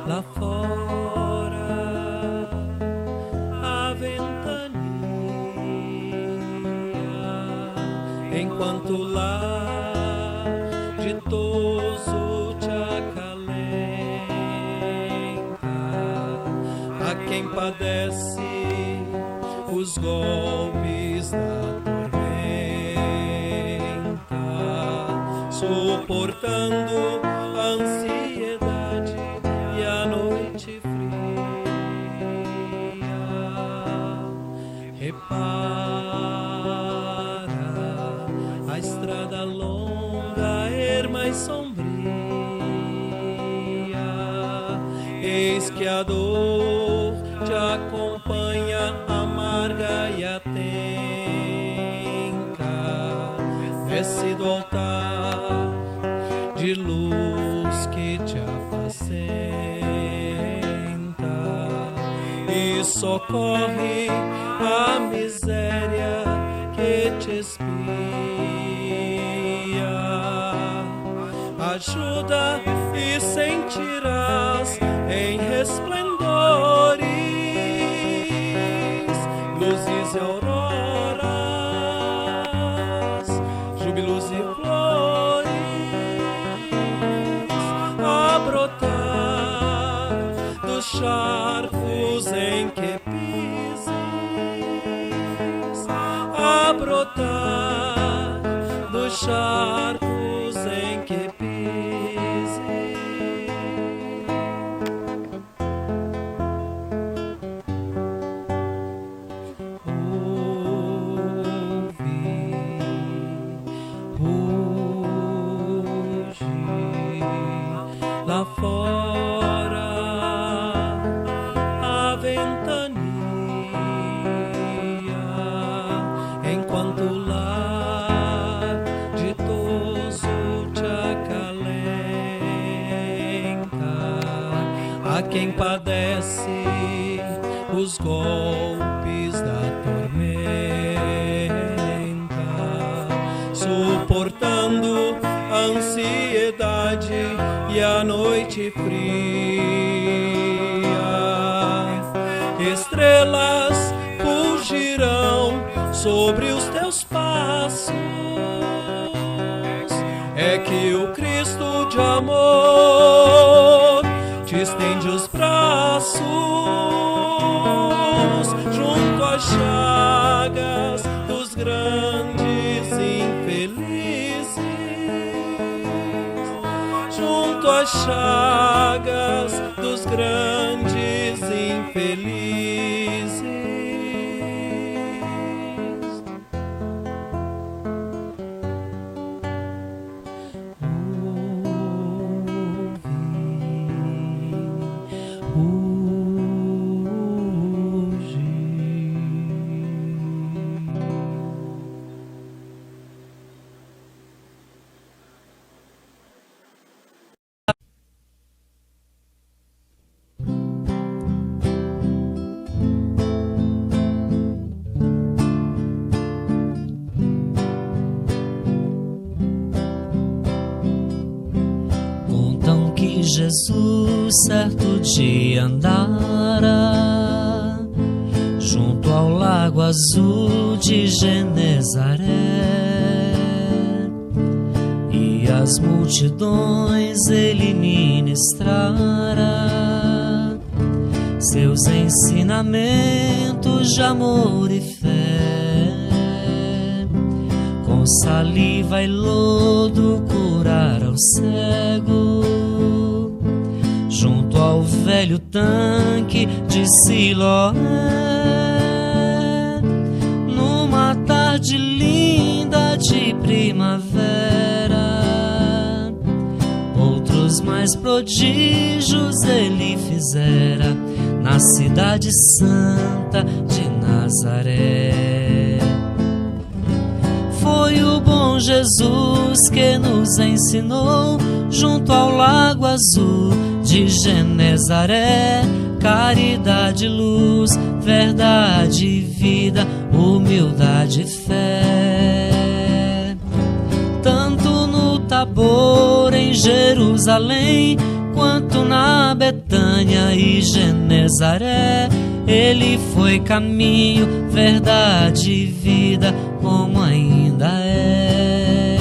lá fora a ventania, enquanto lá ditoso te acalenta a quem padece os golpes da tormenta, suportando a ansiedade e a noite fria. Repara a estrada longa, erma e sombria. Eis que a dor te acompanha, amarga e atenta. Desce do altar de luz que te apacenta e socorre a miséria que te espia. Ajuda e sentirás em resplendores, luzes e auroras, júbilos e flores a brotar dos charcos em que pises, a brotar dos charcos em que pises. Lá fora a ventania, enquanto o lar ditoso te acalenta a quem padece os golpes da tormenta, suportando a ansiedade e a noite fria. Estrelas fugirão sobre os teus passos. É que o Cristo de amor te estende os braços junto às chagas dos grandes infelizes, junto às chagas dos grandes infelizes. Jesus certo dia andara junto ao lago azul de Genezaré, e as multidões ele ministrara seus ensinamentos de amor e fé. Com saliva e lodo curara o cego junto ao velho tanque de Siloé. Numa tarde linda de primavera, outros mais prodígios ele fizera na cidade santa de Nazaré. Foi o bom Jesus que nos ensinou junto ao lago azul de Genezaré, caridade, luz, verdade, vida, humildade e fé. Tanto no Tabor em Jerusalém, quanto na Betânia e Genezaré. Ele foi caminho, verdade e vida, como ainda é.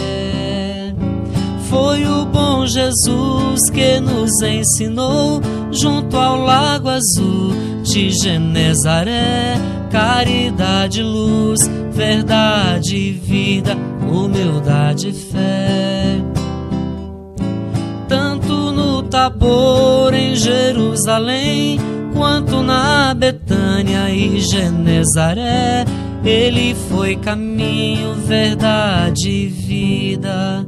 Foi o bom Jesus que nos ensinou, junto ao lago azul de Genezaré. Caridade, luz, verdade e vida, humildade e fé. Tanto no Tabor em Jerusalém, quanto na Betânia e Genezaré, ele foi caminho, verdade e vida,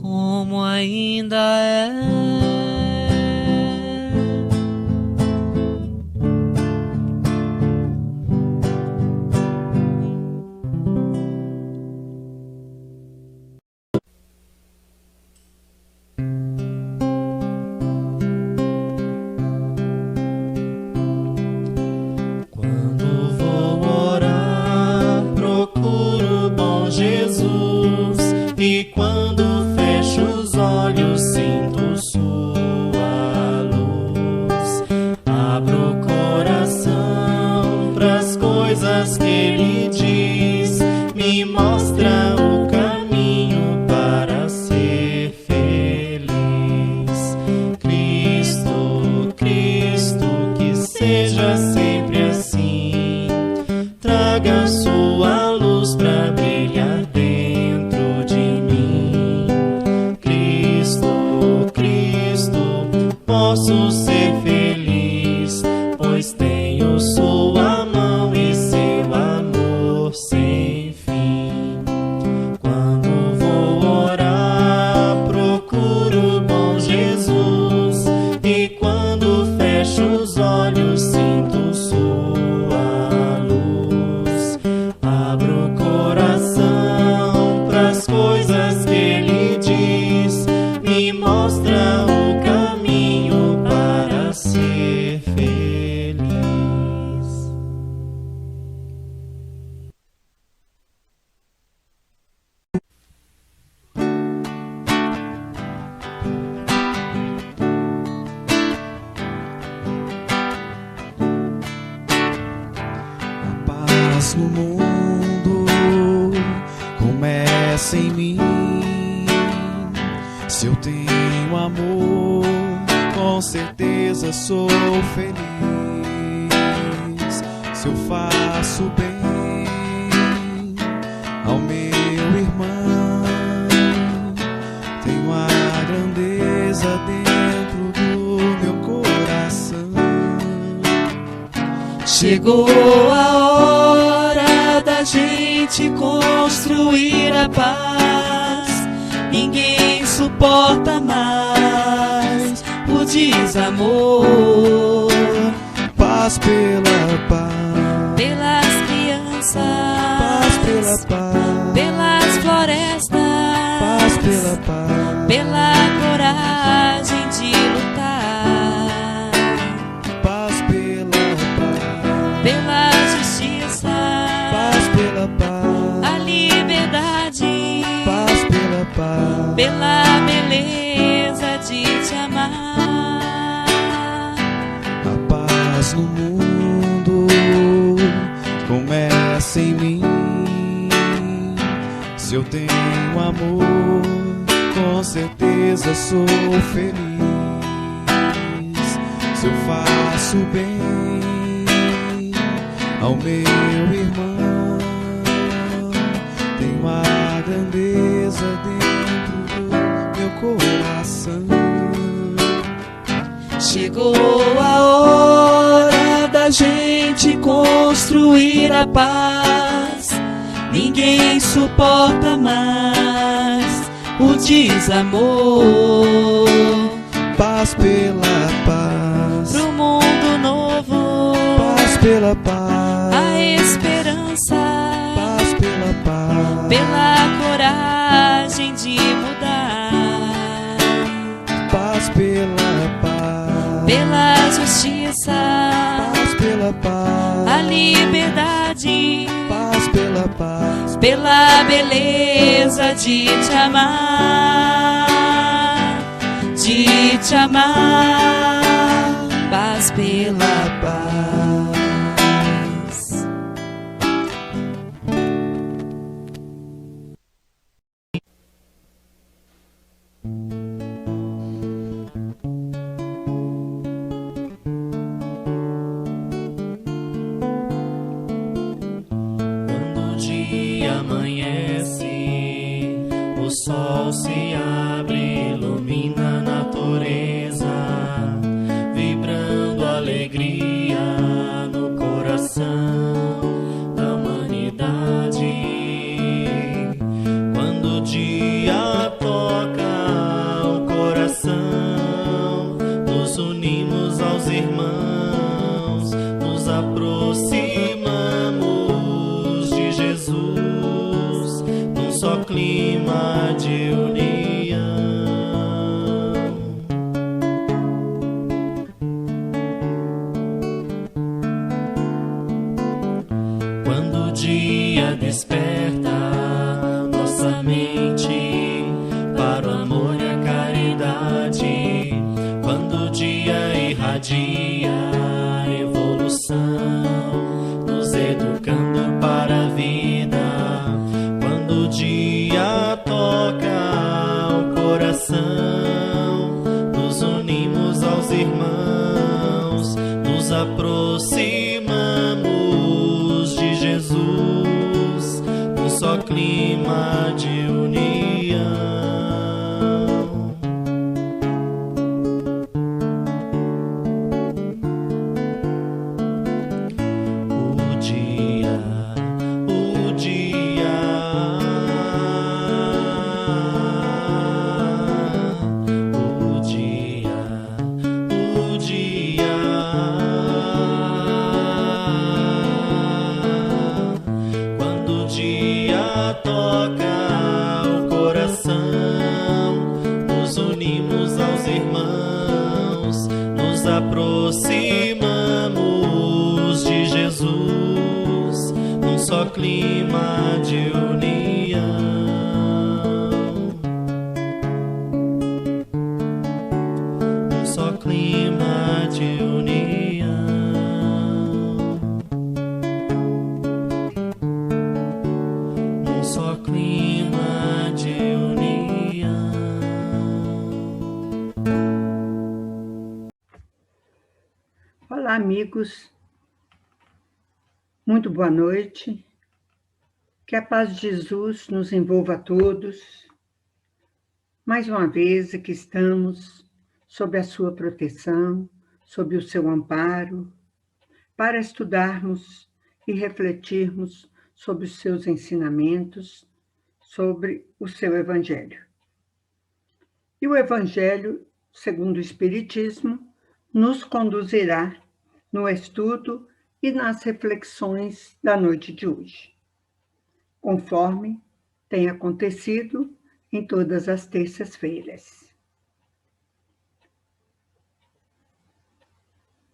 como ainda é. E quando fecho os olhos sinto sua luz. Abro o coração pras coisas que ele diz, me mostra o caminho para ser feliz. Cristo, Cristo, que seja sempre assim. Traga sua luz pra brilhar dentro de mim. Cristo, Cristo, posso ser feliz, pois tenho sua mão e seu amor sem fim. Quando vou orar, procuro o bom Jesus, e quando fecho os olhos sinto sua luz. Abro o coração pras coisas que ele diz, me mostra o caminho para ser feliz. A paz no mundo começa em mim. Se eu tenho amor, com certeza sou feliz. Se eu faço bem ao meu irmão, tenho a grandeza dentro do meu coração. Chegou a hora da gente construir a paz. Ninguém suporta mais o desamor. Paz pela paz, Pelas crianças, paz pela paz, pelas florestas, paz pela paz, pela coragem de lutar, paz pela paz, pela justiça, paz pela paz, a liberdade, paz pela paz, pela beleza de te amar. a paz no mundo começa em mim. Se eu tenho amor, com certeza sou feliz. Se eu faço bem ao meu irmão, tenho a grandeza dentro do meu coração. Chegou a hora da gente construir a paz. Ninguém suporta mais o desamor. Paz pela paz, Pro mundo novo, paz pela paz, a esperança, paz pela paz, pela coragem de mudar, paz pela paz, pela justiça, paz pela paz, a liberdade, paz pela paz, pela beleza de te amar. de te amar, paz pela paz. Quando o dia amanhece, o sol se abre, ilumina a natureza, vibrando alegria no coração da humanidade. Quando o dia toca o coração, nos unimos aos irmãos, nos aproximamos de Jesus, num só clima de união. Quando o dia desperta nossa mente para o amor e a caridade, quando o dia irradia a evolução, nos educando para a vida, quando o dia toca o coração, nos unimos aos irmãos, nos aproximamos de Jesus, num só clima de união. Quando o dia toca o coração, nos unimos aos irmãos, nos aproximamos de Jesus, num só clima de união. Num só clima de união. Num só clima de união. Olá, amigos. Muito boa noite. Que a paz de Jesus nos envolva a todos. Mais uma vez aqui estamos sob a sua proteção, sob o seu amparo, para estudarmos e refletirmos sobre os seus ensinamentos, sobre o seu Evangelho. E o Evangelho, segundo o Espiritismo, nos conduzirá no estudo e nas reflexões da noite de hoje, conforme tem acontecido em todas as terças-feiras.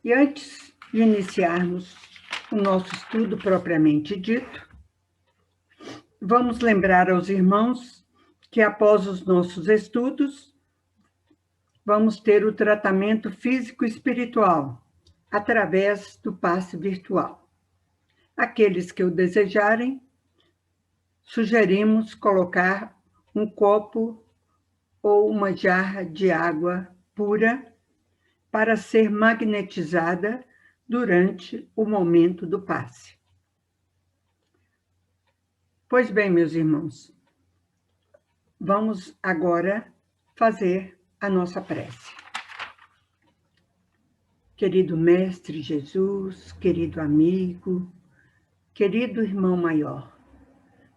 E antes de iniciarmos o nosso estudo propriamente dito, vamos lembrar aos irmãos que após os nossos estudos, vamos ter o tratamento físico-espiritual através do passe virtual. Aqueles que o desejarem, sugerimos colocar um copo ou uma jarra de água pura para ser magnetizada durante o momento do passe. Pois bem, meus irmãos, vamos agora fazer a nossa prece. Querido Mestre Jesus, querido amigo, querido irmão maior,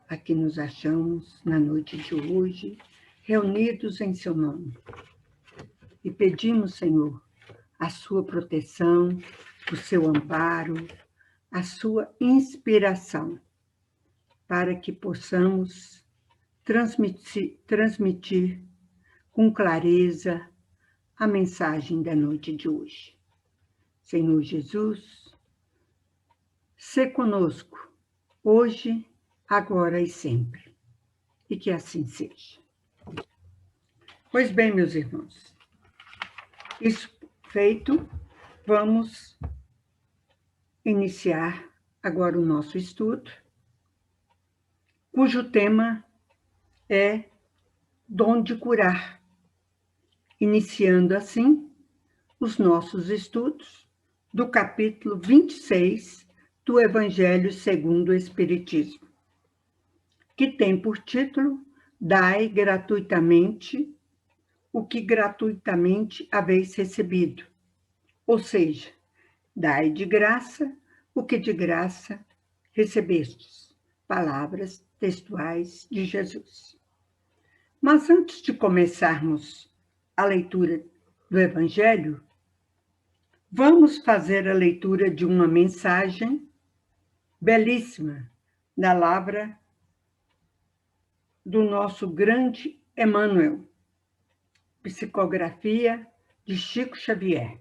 aqui nos achamos na noite de hoje, reunidos em seu nome. E pedimos, Senhor, a sua proteção, o seu amparo, a sua inspiração, para que possamos transmitir com clareza a mensagem da noite de hoje. Senhor Jesus, sê conosco, hoje, agora e sempre. E que assim seja. Pois bem, meus irmãos, Isso feito, vamos iniciar agora o nosso estudo, cujo tema é dom de curar, iniciando assim os nossos estudos do capítulo 26 do Evangelho segundo o Espiritismo, que tem por título Dai gratuitamente o que gratuitamente haveis recebido, ou seja, dai de graça o que de graça recebestes. Palavras textuais de Jesus. Mas antes de começarmos a leitura do Evangelho, vamos fazer a leitura de uma mensagem belíssima da palavra do nosso grande Emmanuel, psicografia de Chico Xavier.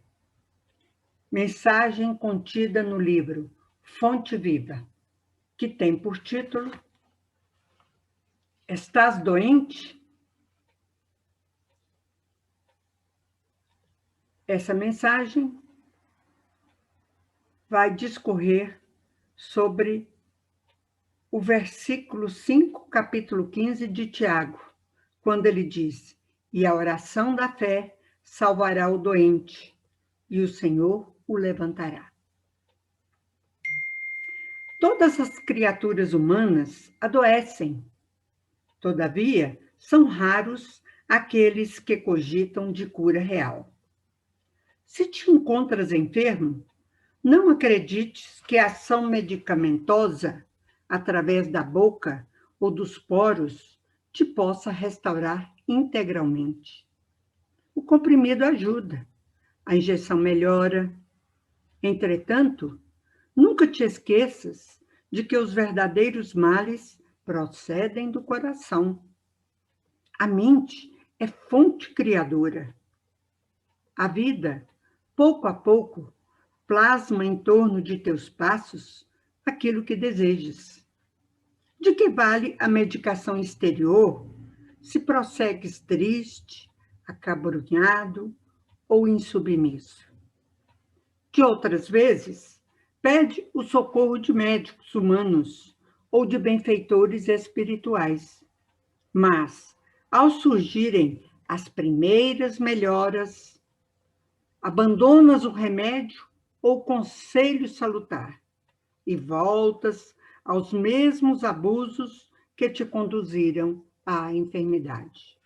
Mensagem contida no livro Fonte Viva, que tem por título Estás doente? Essa mensagem vai discorrer sobre o versículo 5, capítulo 15 de Tiago, quando ele diz: e a oração da fé salvará o doente, e o Senhor o levantará. Todas as criaturas humanas adoecem. Todavia, são raros aqueles que cogitam de cura real. Se te encontras enfermo, não acredites que a ação medicamentosa, através da boca ou dos poros, te possa restaurar integralmente. O comprimido ajuda, a injeção melhora. Entretanto, nunca te esqueças de que os verdadeiros males procedem do coração. A mente é fonte criadora. A vida, pouco a pouco, plasma em torno de teus passos aquilo que desejas. De que vale a medicação exterior se prossegues triste, acabrunhado ou insubmisso? Que outras vezes pede o socorro de médicos humanos ou de benfeitores espirituais. Mas, ao surgirem as primeiras melhoras, abandonas o remédio ou conselho salutar e voltas aos mesmos abusos que te conduziram à enfermidade.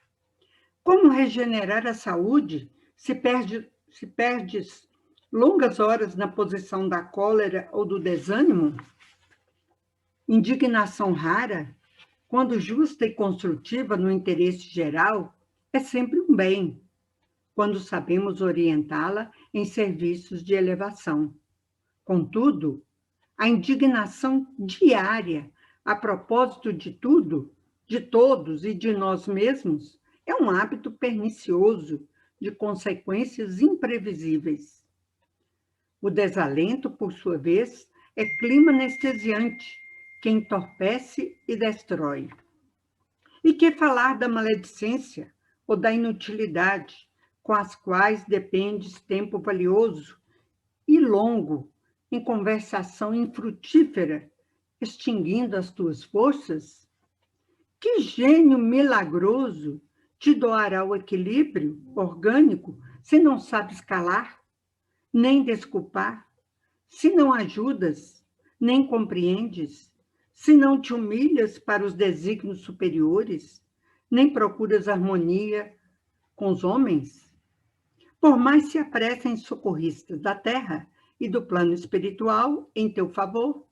Como regenerar a saúde se perdes longas horas na posição da cólera ou do desânimo? Indignação rara, quando justa e construtiva no interesse geral, é sempre um bem, quando sabemos orientá-la em serviços de elevação. Contudo, a indignação diária a propósito de tudo, de todos e de nós mesmos é um hábito pernicioso de consequências imprevisíveis. O desalento, por sua vez, é clima anestesiante que entorpece e destrói. E que falar da maledicência ou da inutilidade, com as quais dependes tempo valioso e longo em conversação infrutífera, extinguindo as tuas forças? Que gênio milagroso te doará o equilíbrio orgânico se não sabes calar, nem desculpar, se não ajudas, nem compreendes, se não te humilhas para os desígnios superiores, nem procuras harmonia com os homens? Por mais se apressem socorristas da terra e do plano espiritual em teu favor,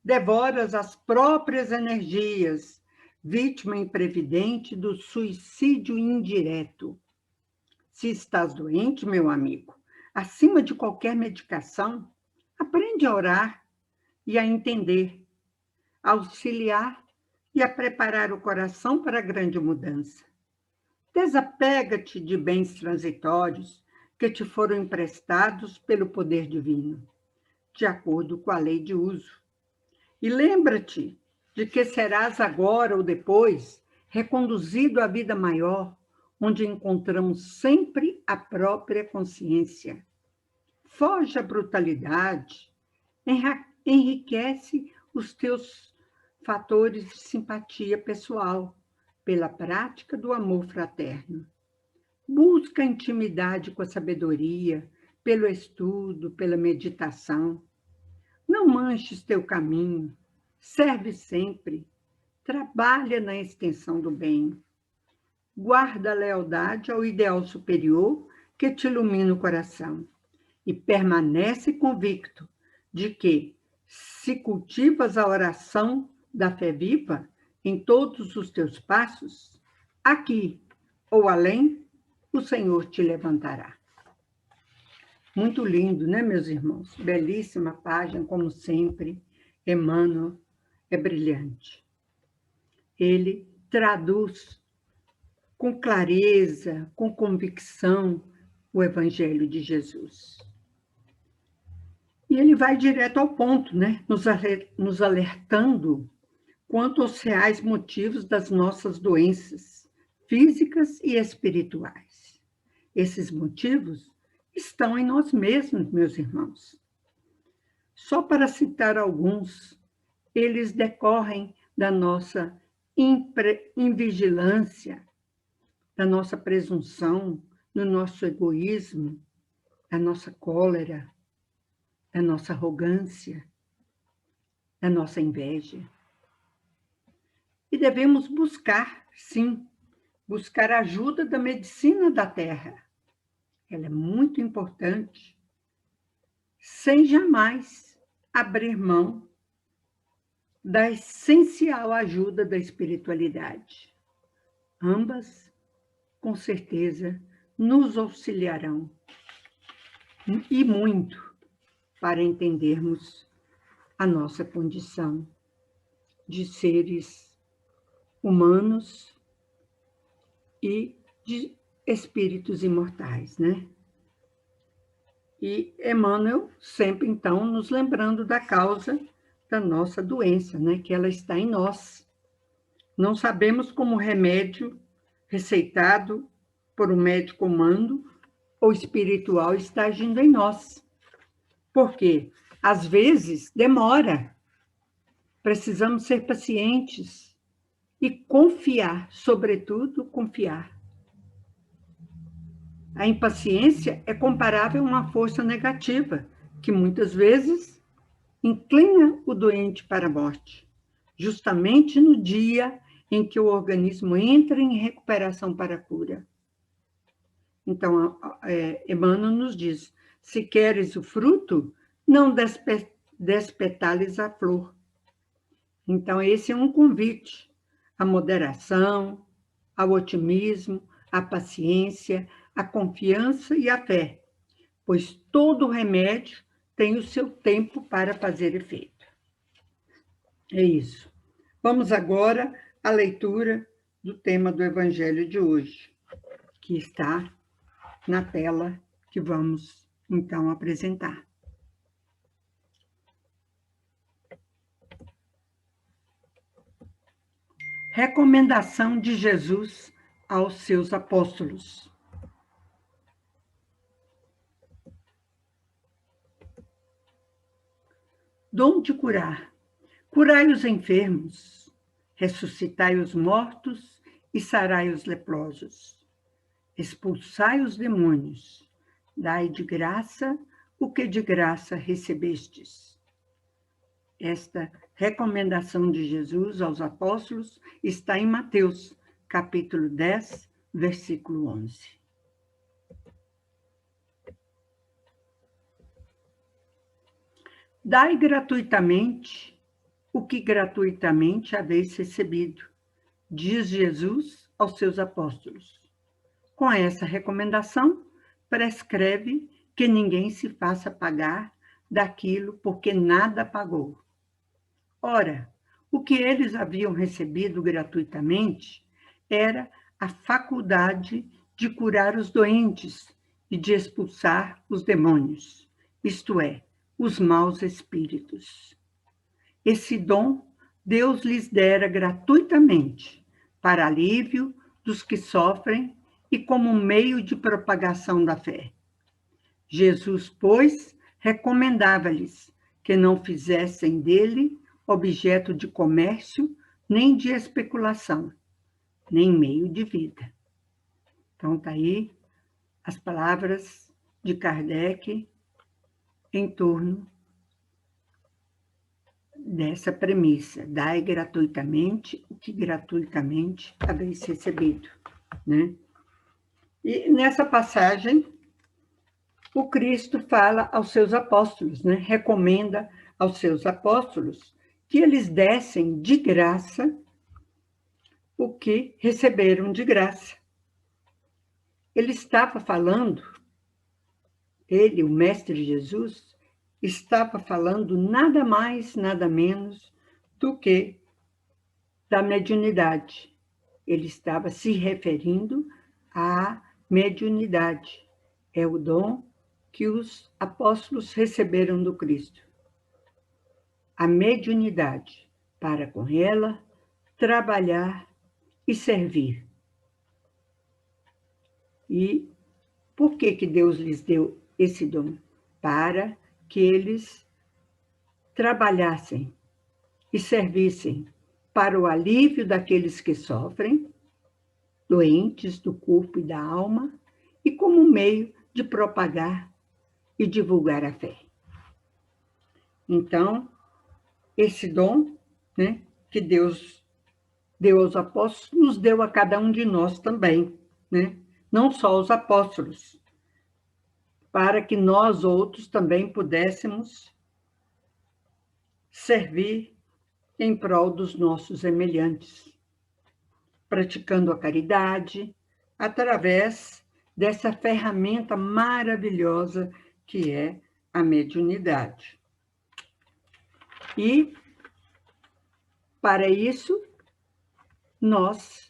devoras as próprias energias, vítima imprevidente do suicídio indireto. Se estás doente, meu amigo, acima de qualquer medicação, aprende a orar e a entender, a auxiliar e a preparar o coração para a grande mudança. Desapega-te de bens transitórios que te foram emprestados pelo poder divino, de acordo com a lei de uso. E lembra-te de que serás agora ou depois reconduzido à vida maior, onde encontramos sempre a própria consciência. Foge à brutalidade, enriquece os teus fatores de simpatia pessoal pela prática do amor fraterno. Busca intimidade com a sabedoria, pelo estudo, pela meditação. Não manches teu caminho, serve sempre, trabalha na extensão do bem. Guarda a lealdade ao ideal superior que te ilumina o coração e permanece convicto de que, se cultivas a oração da fé viva em todos os teus passos, aqui ou além, o Senhor te levantará. Muito lindo, né, meus irmãos? Belíssima página, como sempre. Emmanuel é brilhante. Ele traduz com clareza, com convicção, o Evangelho de Jesus. E ele vai direto ao ponto, né? Nos alertando quanto aos reais motivos das nossas doenças físicas e espirituais. Esses motivos estão em nós mesmos, meus irmãos. Só para citar alguns, eles decorrem da nossa invigilância, da nossa presunção, do nosso egoísmo, da nossa cólera, da nossa arrogância, da nossa inveja. E devemos buscar, sim, buscar a ajuda da medicina da terra. Ela é muito importante, sem jamais abrir mão da essencial ajuda da espiritualidade. Ambas, com certeza, nos auxiliarão, e muito, para entendermos a nossa condição de seres humanos e de espíritos imortais, né? E Emmanuel sempre, então, nos lembrando da causa da nossa doença, né? Que ela está em nós. Não sabemos como o remédio receitado por um médico humano ou espiritual está agindo em nós. Porque, às vezes, demora. Precisamos ser pacientes e confiar, sobretudo, confiar. A impaciência é comparável a uma força negativa, que muitas vezes inclina o doente para a morte, justamente no dia em que o organismo entra em recuperação para a cura. Então, Emmanuel nos diz, se queres o fruto, não despetales a flor. Então, esse é um convite à moderação, ao otimismo, à paciência, à confiança e à fé, pois todo remédio tem o seu tempo para fazer efeito. É isso. Vamos agora à leitura do tema do Evangelho de hoje, que está na tela que vamos, então, apresentar. Recomendação de Jesus aos seus apóstolos. Dom de curar. Curai os enfermos, ressuscitai os mortos e sarai os leprosos. Expulsai os demônios, dai de graça o que de graça recebestes. Esta recomendação de Jesus aos apóstolos está em Mateus, capítulo 10, versículo 11. Dai gratuitamente o que gratuitamente haveis recebido, diz Jesus aos seus apóstolos. Com essa recomendação, prescreve que ninguém se faça pagar daquilo porque nada pagou. Ora, o que eles haviam recebido gratuitamente era a faculdade de curar os doentes e de expulsar os demônios, isto é, os maus espíritos. Esse dom Deus lhes dera gratuitamente para alívio dos que sofrem e como meio de propagação da fé. Jesus, pois, recomendava-lhes que não fizessem dele objeto de comércio, nem de especulação, nem meio de vida. Então, está aí as palavras de Kardec em torno dessa premissa: dai gratuitamente o que gratuitamente haveis recebido, né? E nessa passagem, o Cristo fala aos seus apóstolos, né? Recomenda aos seus apóstolos que eles dessem de graça o que receberam de graça. Ele estava falando, ele, o Mestre Jesus, estava falando nada mais, nada menos do que da mediunidade. Ele estava se referindo à mediunidade. É o dom que os apóstolos receberam do Cristo. A mediunidade, para com ela trabalhar e servir. E por que Deus lhes deu esse dom? Para que eles trabalhassem e servissem para o alívio daqueles que sofrem, doentes do corpo e da alma, e como meio de propagar e divulgar a fé. Então, esse dom, né, que Deus deu aos apóstolos, nos deu a cada um de nós também, né? Não só os apóstolos, para que nós outros também pudéssemos servir em prol dos nossos semelhantes, praticando a caridade através dessa ferramenta maravilhosa que é a mediunidade. E, para isso, nós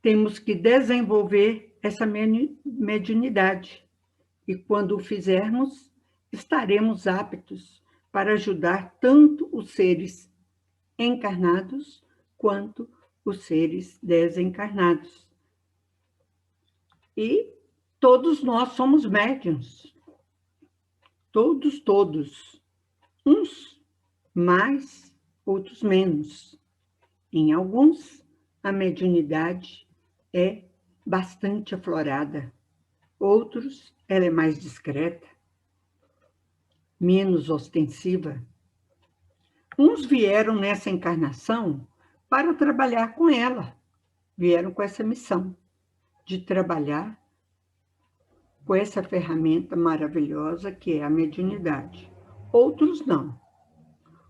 temos que desenvolver essa mediunidade. E, quando o fizermos, estaremos aptos para ajudar tanto os seres encarnados quanto os seres desencarnados. E todos nós somos médiuns. Todos. Uns mais, outros menos. Em alguns, a mediunidade é bastante aflorada. Outros, ela é mais discreta, menos ostensiva. Uns vieram nessa encarnação para trabalhar com ela. Vieram com essa missão de trabalhar com essa ferramenta maravilhosa que é a mediunidade. Outros não.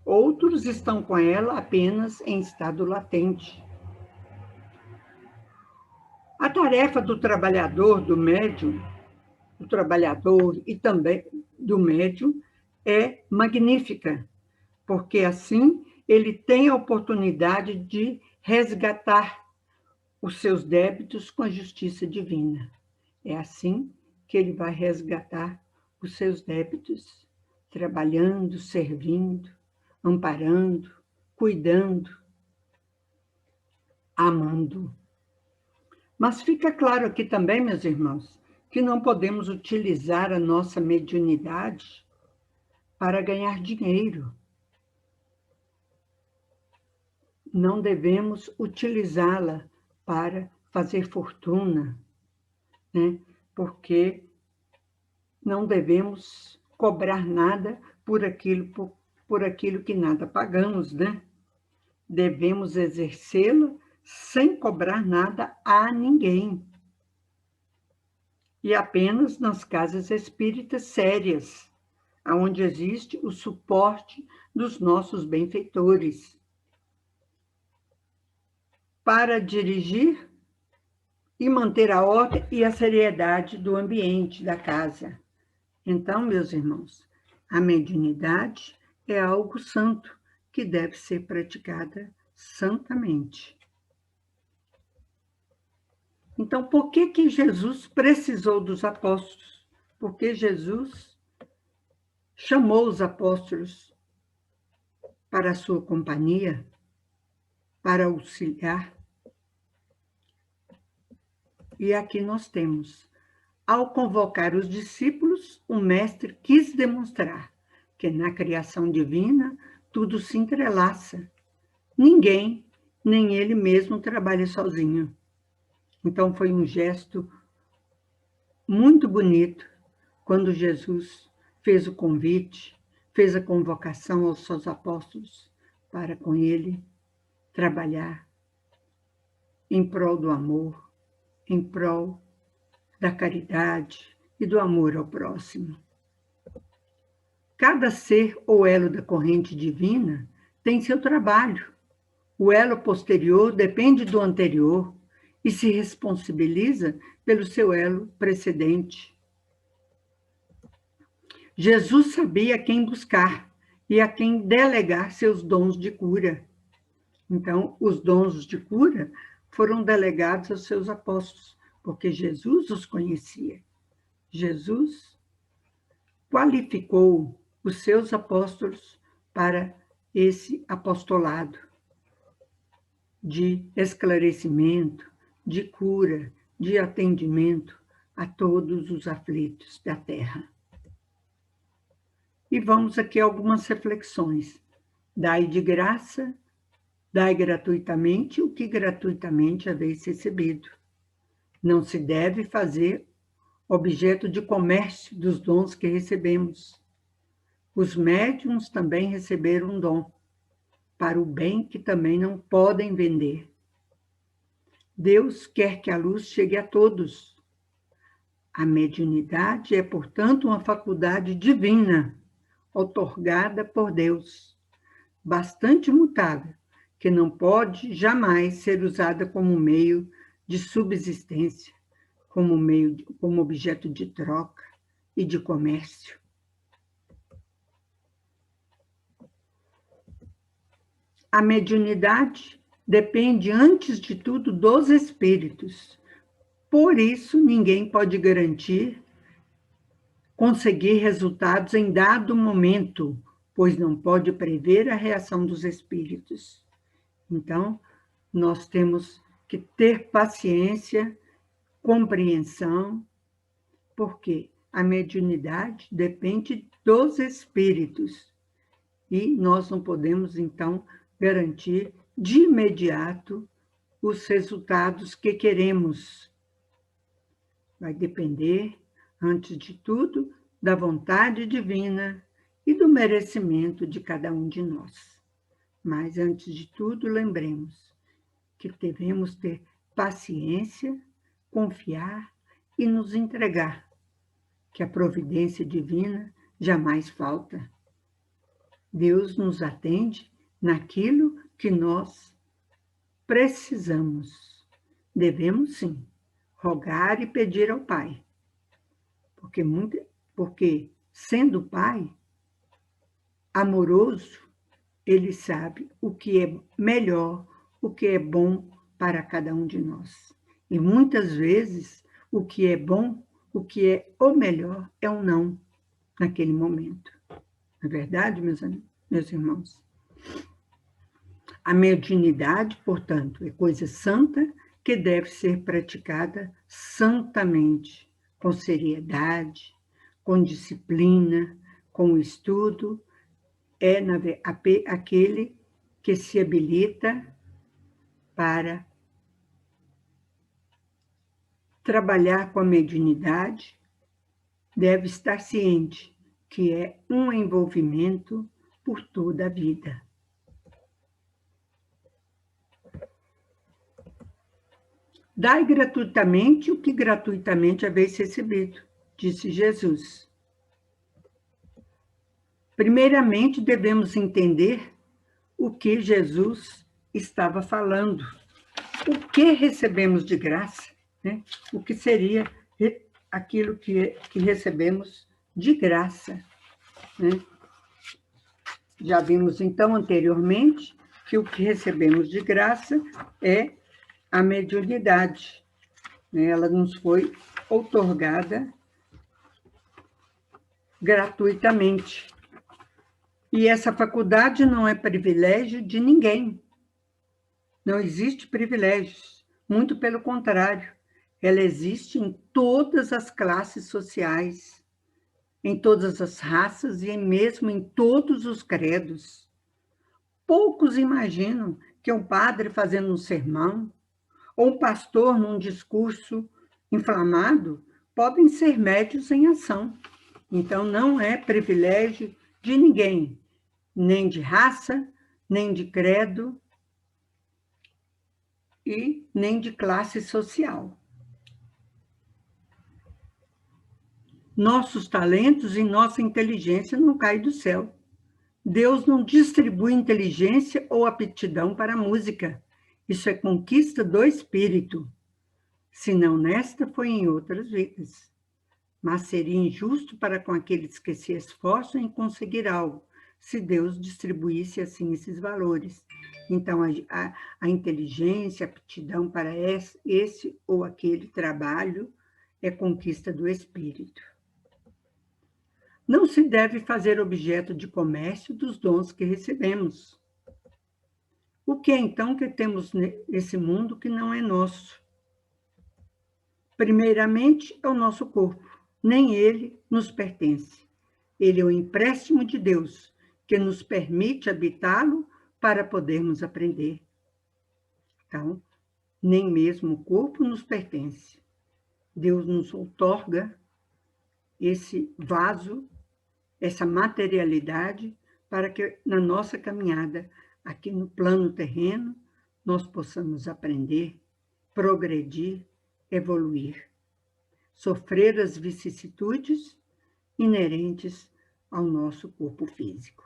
Outros estão com ela apenas em estado latente. A tarefa do trabalhador, do médium, do trabalhador e também do médium é magnífica, porque assim ele tem a oportunidade de resgatar os seus débitos com a justiça divina. É assim que ele vai resgatar os seus débitos, trabalhando, servindo, amparando, cuidando, amando. Mas fica claro aqui também, meus irmãos, que não podemos utilizar a nossa mediunidade para ganhar dinheiro. Não devemos utilizá-la para fazer fortuna, né? Porque não devemos cobrar nada por aquilo que nada pagamos, né? Devemos exercê-la sem cobrar nada a ninguém. E apenas nas casas espíritas sérias, onde existe o suporte dos nossos benfeitores, para dirigir e manter a ordem e a seriedade do ambiente da casa. Então, meus irmãos, a mediunidade é algo santo que deve ser praticada santamente. Então, por que Jesus precisou dos apóstolos? Porque Jesus chamou os apóstolos para a sua companhia, para auxiliar. E aqui nós temos, ao convocar os discípulos, o mestre quis demonstrar que na criação divina tudo se entrelaça. Ninguém, nem ele mesmo, trabalha sozinho. Então foi um gesto muito bonito quando Jesus fez o convite, fez a convocação aos seus apóstolos para com ele trabalhar em prol do amor, em prol da caridade e do amor ao próximo. Cada ser ou elo da corrente divina tem seu trabalho. O elo posterior depende do anterior e se responsabiliza pelo seu elo precedente. Jesus sabia a quem buscar e a quem delegar seus dons de cura. Então, os dons de cura foram delegados aos seus apóstolos, porque Jesus os conhecia. Jesus qualificou os seus apóstolos para esse apostolado de esclarecimento, de cura, de atendimento a todos os aflitos da terra. E vamos aqui a algumas reflexões. Dai de graça, dai gratuitamente o que gratuitamente haveis recebido. Não se deve fazer objeto de comércio dos dons que recebemos. Os médiuns também receberam um dom, para o bem que também não podem vender. Deus quer que a luz chegue a todos. A mediunidade é, portanto, uma faculdade divina, outorgada por Deus, bastante mutável, que não pode jamais ser usada como meio de subsistência, como objeto de troca e de comércio. A mediunidade depende, antes de tudo, dos espíritos. Por isso, ninguém pode garantir conseguir resultados em dado momento, pois não pode prever a reação dos espíritos. Então, nós temos que ter paciência, compreensão, porque a mediunidade depende dos espíritos e nós não podemos, então, garantir de imediato os resultados que queremos. Vai depender, antes de tudo, da vontade divina e do merecimento de cada um de nós. Mas, antes de tudo, lembremos que devemos ter paciência, confiar e nos entregar, que a providência divina jamais falta. Deus nos atende naquilo que nós precisamos. Devemos, sim, rogar e pedir ao Pai, porque sendo Pai amoroso, Ele sabe o que é melhor, o que é bom para cada um de nós. E muitas vezes o que é bom, o que é o melhor, é um não naquele momento. Não é verdade, meus irmãos? A mediunidade, portanto, é coisa santa que deve ser praticada santamente, com seriedade, com disciplina, com estudo. É aquele que se habilita para trabalhar com a mediunidade, deve estar ciente que é um envolvimento por toda a vida. Dai gratuitamente o que gratuitamente haveis recebido, disse Jesus. Primeiramente, devemos entender o que Jesus estava falando. O que recebemos de graça, né? O que seria aquilo que recebemos de graça, né? Já vimos, então, anteriormente, que o que recebemos de graça é a mediunidade, né? Ela nos foi outorgada gratuitamente. E essa faculdade não é privilégio de ninguém. Não existe privilégios, muito pelo contrário. Ela existe em todas as classes sociais, em todas as raças e mesmo em todos os credos. Poucos imaginam que um padre fazendo um sermão ou um pastor num discurso inflamado podem ser médios em ação. Então, não é privilégio de ninguém, nem de raça, nem de credo e nem de classe social. Nossos talentos e nossa inteligência não caem do céu. Deus não distribui inteligência ou aptidão para a música. Isso é conquista do espírito. Se não nesta, foi em outras vidas. Mas seria injusto para com aqueles que se esforçam em conseguir algo, se Deus distribuísse assim esses valores. Então, a inteligência, a aptidão para esse ou aquele trabalho é conquista do espírito. Não se deve fazer objeto de comércio dos dons que recebemos. O que é então que temos nesse mundo que não é nosso? Primeiramente, é o nosso corpo. Nem ele nos pertence. Ele é o empréstimo de Deus, que nos permite habitá-lo para podermos aprender. Então, nem mesmo o corpo nos pertence. Deus nos outorga esse vaso, essa materialidade, para que na nossa caminhada aqui no plano terreno nós possamos aprender, progredir, evoluir, sofrer as vicissitudes inerentes ao nosso corpo físico.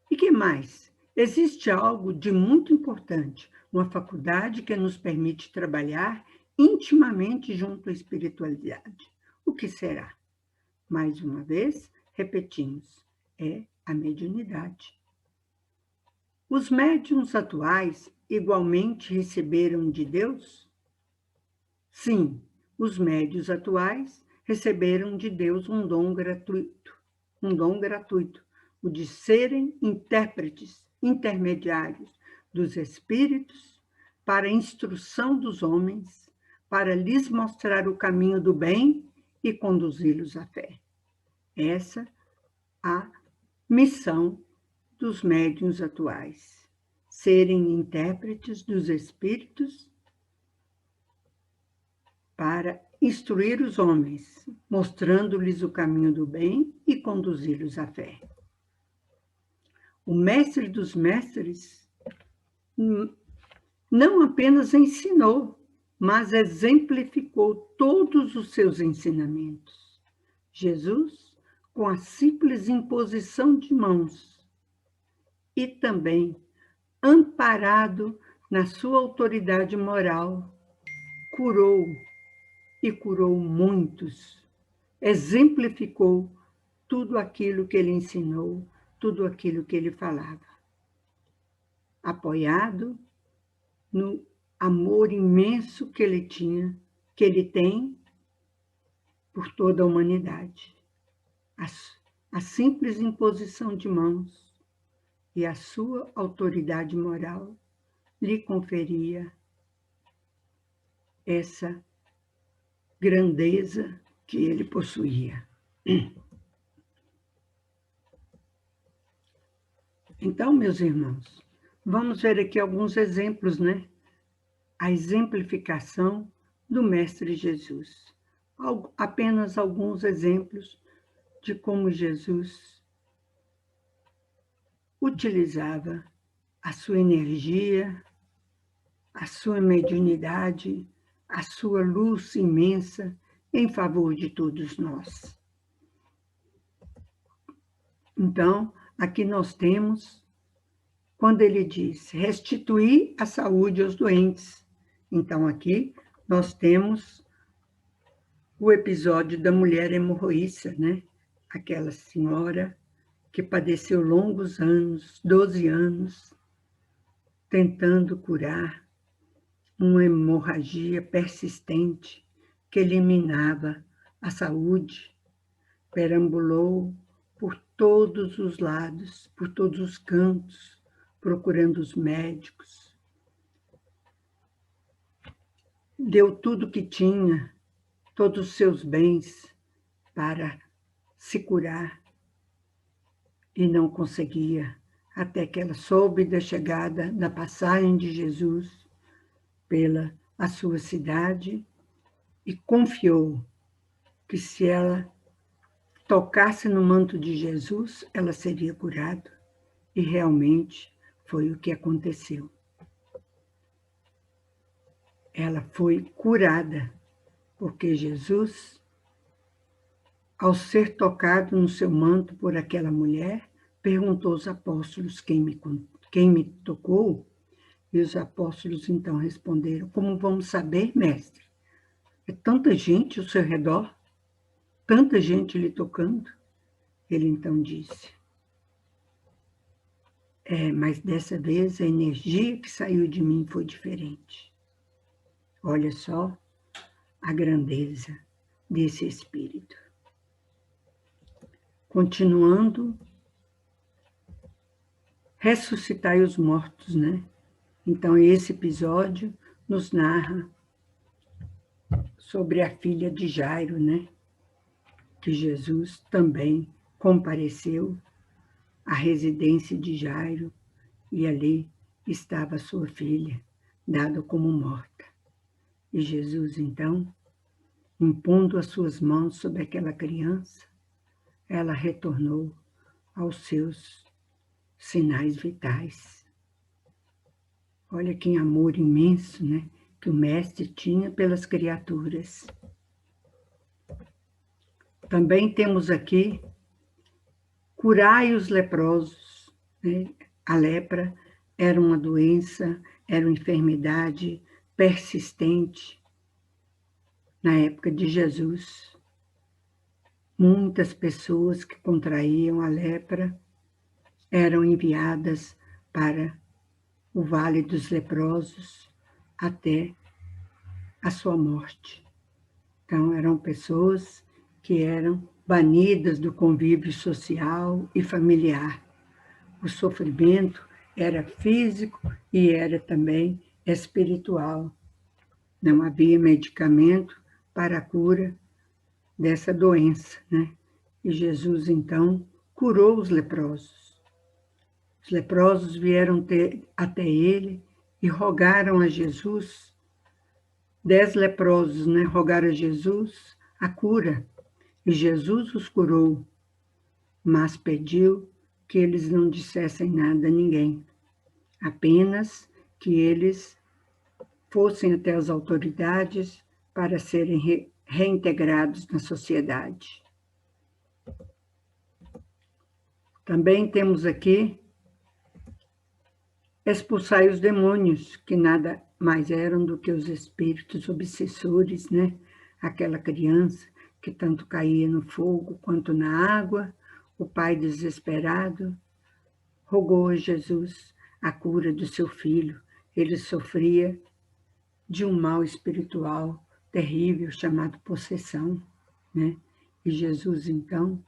E que mais? Existe algo de muito importante, uma faculdade que nos permite trabalhar intimamente junto à espiritualidade. O que será? Mais uma vez, repetimos, é a mediunidade. Os médiuns atuais igualmente receberam de Deus? Sim, os médiuns atuais receberam de Deus um dom gratuito, o de serem intérpretes, intermediários dos espíritos para a instrução dos homens, para lhes mostrar o caminho do bem e conduzi-los à fé. Essa a missão dos médiuns atuais, serem intérpretes dos espíritos para instruir os homens, mostrando-lhes o caminho do bem e conduzi-los à fé. O mestre dos mestres não apenas ensinou, mas exemplificou todos os seus ensinamentos. Jesus, com a simples imposição de mãos e também amparado na sua autoridade moral, curou muitos, exemplificou tudo aquilo que ele ensinou, tudo aquilo que ele falava, apoiado no amor imenso que ele tinha, que ele tem por toda a humanidade. A simples imposição de mãos e a sua autoridade moral lhe conferia essa grandeza que ele possuía. Então, meus irmãos, vamos ver aqui alguns exemplos, né? A exemplificação do Mestre Jesus. Apenas alguns exemplos de como Jesus utilizava a sua energia, a sua mediunidade, a sua luz imensa em favor de todos nós. Então, aqui nós temos, quando ele diz, restituir a saúde aos doentes. Então, aqui nós temos o episódio da mulher hemorroíça, né? Aquela senhora que padeceu longos anos, 12 anos, tentando curar uma hemorragia persistente que eliminava a saúde, perambulou por todos os lados, por todos os cantos, procurando os médicos, deu tudo que tinha, todos os seus bens, para se curar e não conseguia, até que ela soube da chegada, da passagem de Jesus pela a sua cidade e confiou que se ela tocasse no manto de Jesus, ela seria curada. E realmente foi o que aconteceu. Ela foi curada, porque Jesus, ao ser tocado no seu manto por aquela mulher, perguntou aos apóstolos quem me tocou, e os apóstolos então responderam: como vamos saber, mestre? É tanta gente ao seu redor, tanta gente lhe tocando. Ele então disse: mas dessa vez a energia que saiu de mim foi diferente. Olha só a grandeza desse Espírito. Continuando, ressuscitai os mortos, né? Então, esse episódio nos narra sobre a filha de Jairo, né? Que Jesus também compareceu à residência de Jairo e ali estava sua filha, dada como morta. E Jesus, então, impondo as suas mãos sobre aquela criança, ela retornou aos seus sinais vitais. Olha que amor imenso, né, que o Mestre tinha pelas criaturas. Também temos aqui, curai os leprosos, né? A lepra era uma doença, era uma enfermidade persistente na época de Jesus. Muitas pessoas que contraíam a lepra eram enviadas para o Vale dos Leprosos até a sua morte. Então, eram pessoas que eram banidas do convívio social e familiar. O sofrimento era físico e era também espiritual. Não havia medicamento para a cura dessa doença, né? E Jesus, então, curou os leprosos. Os leprosos vieram até ele e rogaram a Jesus, 10 leprosos, né? Rogaram a Jesus a cura. E Jesus os curou, mas pediu que eles não dissessem nada a ninguém, apenas que eles fossem até as autoridades para serem reintegrados na sociedade. Também temos aqui expulsai os demônios, que nada mais eram do que os espíritos obsessores, né? Aquela criança que tanto caía no fogo quanto na água, o pai desesperado rogou a Jesus a cura do seu filho. Ele sofria de um mal espiritual terrível chamado possessão, né? E Jesus, então,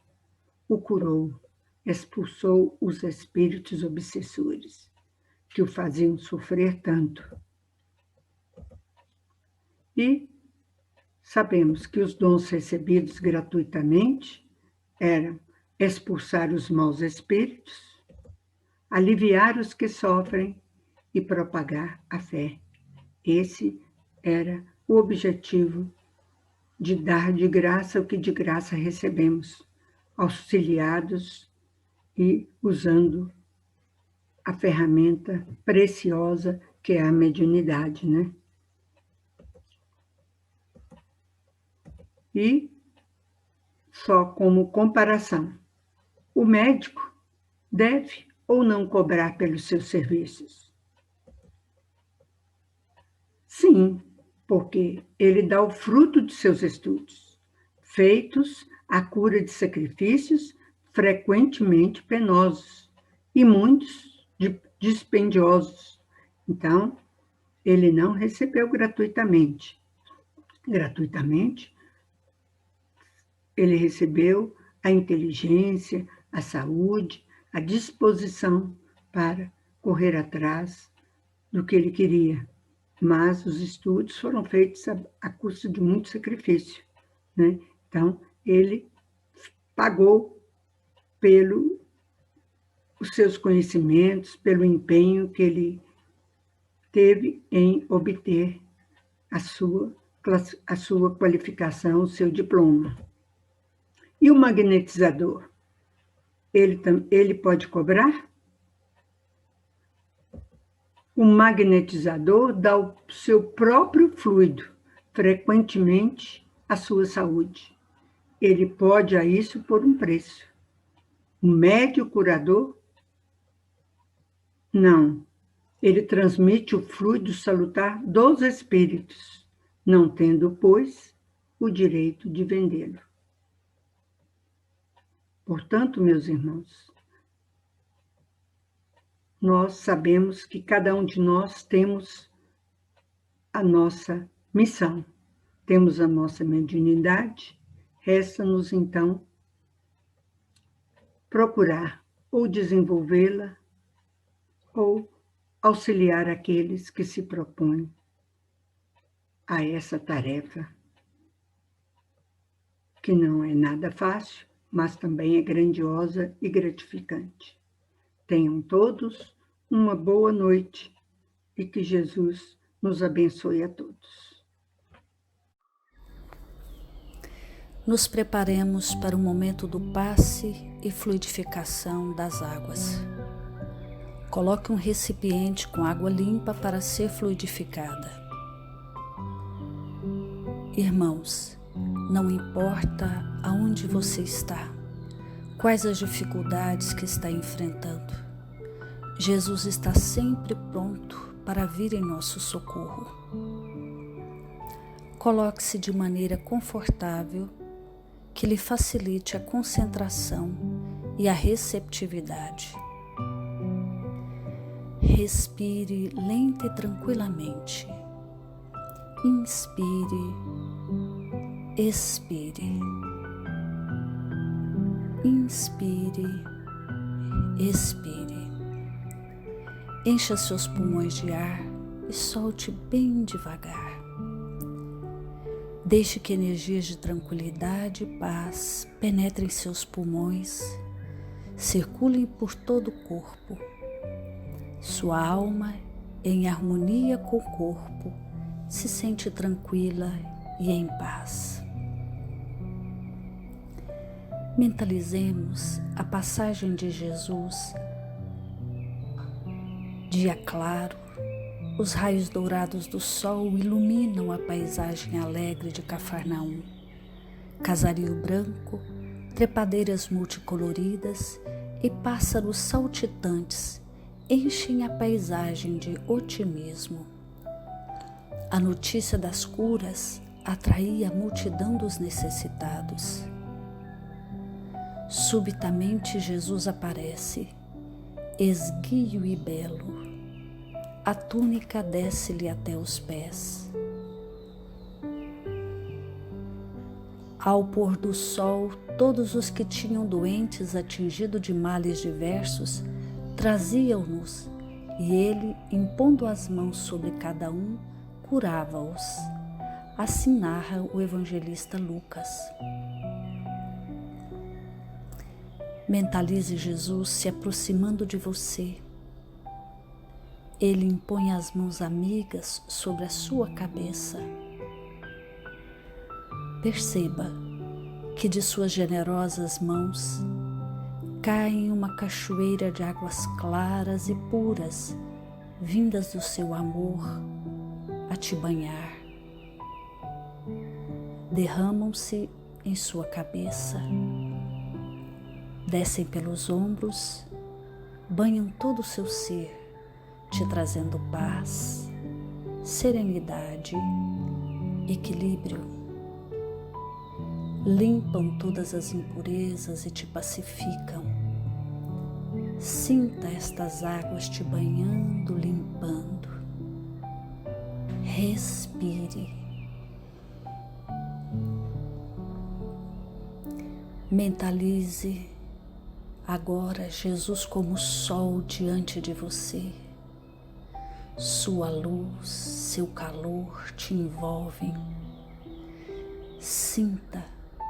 o curou, expulsou os espíritos obsessores que o faziam sofrer tanto. E sabemos que os dons recebidos gratuitamente eram expulsar os maus espíritos, aliviar os que sofrem e propagar a fé. Esse era o objetivo de dar de graça o que de graça recebemos, auxiliados e usando a ferramenta preciosa que é a mediunidade, né? E só como comparação, o médico deve ou não cobrar pelos seus serviços? Sim, porque ele dá o fruto de seus estudos, feitos à cura de sacrifícios frequentemente penosos e muitos dispendiosos. Então, ele não recebeu gratuitamente. Gratuitamente, ele recebeu a inteligência, a saúde, a disposição para correr atrás do que ele queria, mas os estudos foram feitos a custo de muito sacrifício, né? Então, ele pagou os seus conhecimentos, pelo empenho que ele teve em obter a sua qualificação, o seu diploma. E o magnetizador? Ele pode cobrar? O magnetizador dá o seu próprio fluido, frequentemente à sua saúde. Ele pode a isso por um preço. O médio curador? Não. Ele transmite o fluido salutar dos espíritos, não tendo, pois, o direito de vendê-lo. Portanto, meus irmãos, nós sabemos que cada um de nós temos a nossa missão, temos a nossa mediunidade, resta-nos, então, procurar ou desenvolvê-la ou auxiliar aqueles que se propõem a essa tarefa, que não é nada fácil, mas também é grandiosa e gratificante. Tenham todos uma boa noite e que Jesus nos abençoe a todos. Nos preparemos para o momento do passe e fluidificação das águas. Coloque um recipiente com água limpa para ser fluidificada. Irmãos, não importa aonde você está, quais as dificuldades que está enfrentando, Jesus está sempre pronto para vir em nosso socorro. Coloque-se de maneira confortável, que lhe facilite a concentração e a receptividade. Respire lenta e tranquilamente. Inspire, expire. Inspire, expire. Encha seus pulmões de ar e solte bem devagar. Deixe que energias de tranquilidade e paz penetrem seus pulmões, circulem por todo o corpo. Sua alma, em harmonia com o corpo, se sente tranquila e em paz. Mentalizemos a passagem de Jesus. Dia claro, os raios dourados do sol iluminam a paisagem alegre de Cafarnaum. Casario branco, trepadeiras multicoloridas e pássaros saltitantes enchem a paisagem de otimismo. A notícia das curas atraía a multidão dos necessitados. Subitamente Jesus aparece, esguio e belo. A túnica desce-lhe até os pés. Ao pôr do sol, todos os que tinham doentes atingidos de males diversos traziam-nos, e ele, impondo as mãos sobre cada um, curava-os. Assim narra o evangelista Lucas. Mentalize Jesus se aproximando de você. Ele impõe as mãos amigas sobre a sua cabeça. Perceba que de suas generosas mãos cai uma cachoeira de águas claras e puras, vindas do seu amor, a te banhar. Derramam-se em sua cabeça, descem pelos ombros, banham todo o seu ser, te trazendo paz, serenidade, equilíbrio. Limpam todas as impurezas e te pacificam. Sinta estas águas te banhando, limpando. Respire. Mentalize agora Jesus como sol diante de você. Sua luz, seu calor te envolvem. Sinta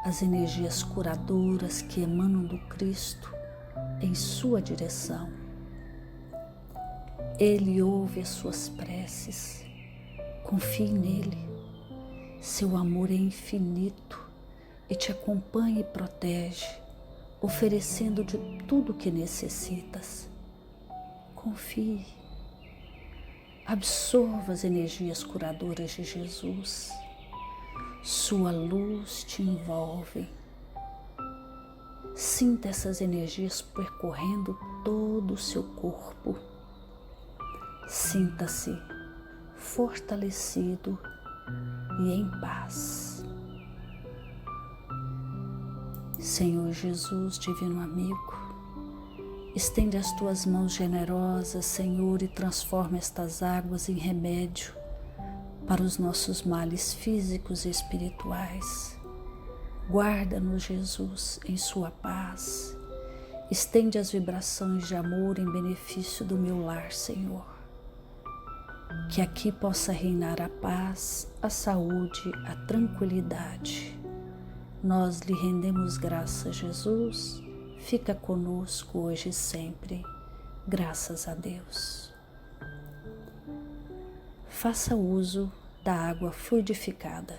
as energias curadoras que emanam do Cristo em sua direção. Ele ouve as suas preces. Confie nele. Seu amor é infinito e te acompanha e protege, oferecendo de tudo o que necessitas. Confie. Absorva as energias curadoras de Jesus. Sua luz te envolve. Sinta essas energias percorrendo todo o seu corpo. Sinta-se fortalecido e em paz. Senhor Jesus, divino amigo, estende as tuas mãos generosas, Senhor, e transforma estas águas em remédio para os nossos males físicos e espirituais. Guarda-nos, Jesus, em sua paz. Estende as vibrações de amor em benefício do meu lar, Senhor. Que aqui possa reinar a paz, a saúde, a tranquilidade. Nós lhe rendemos graças, Jesus. Fica conosco hoje e sempre. Graças a Deus. Faça uso da água fluidificada.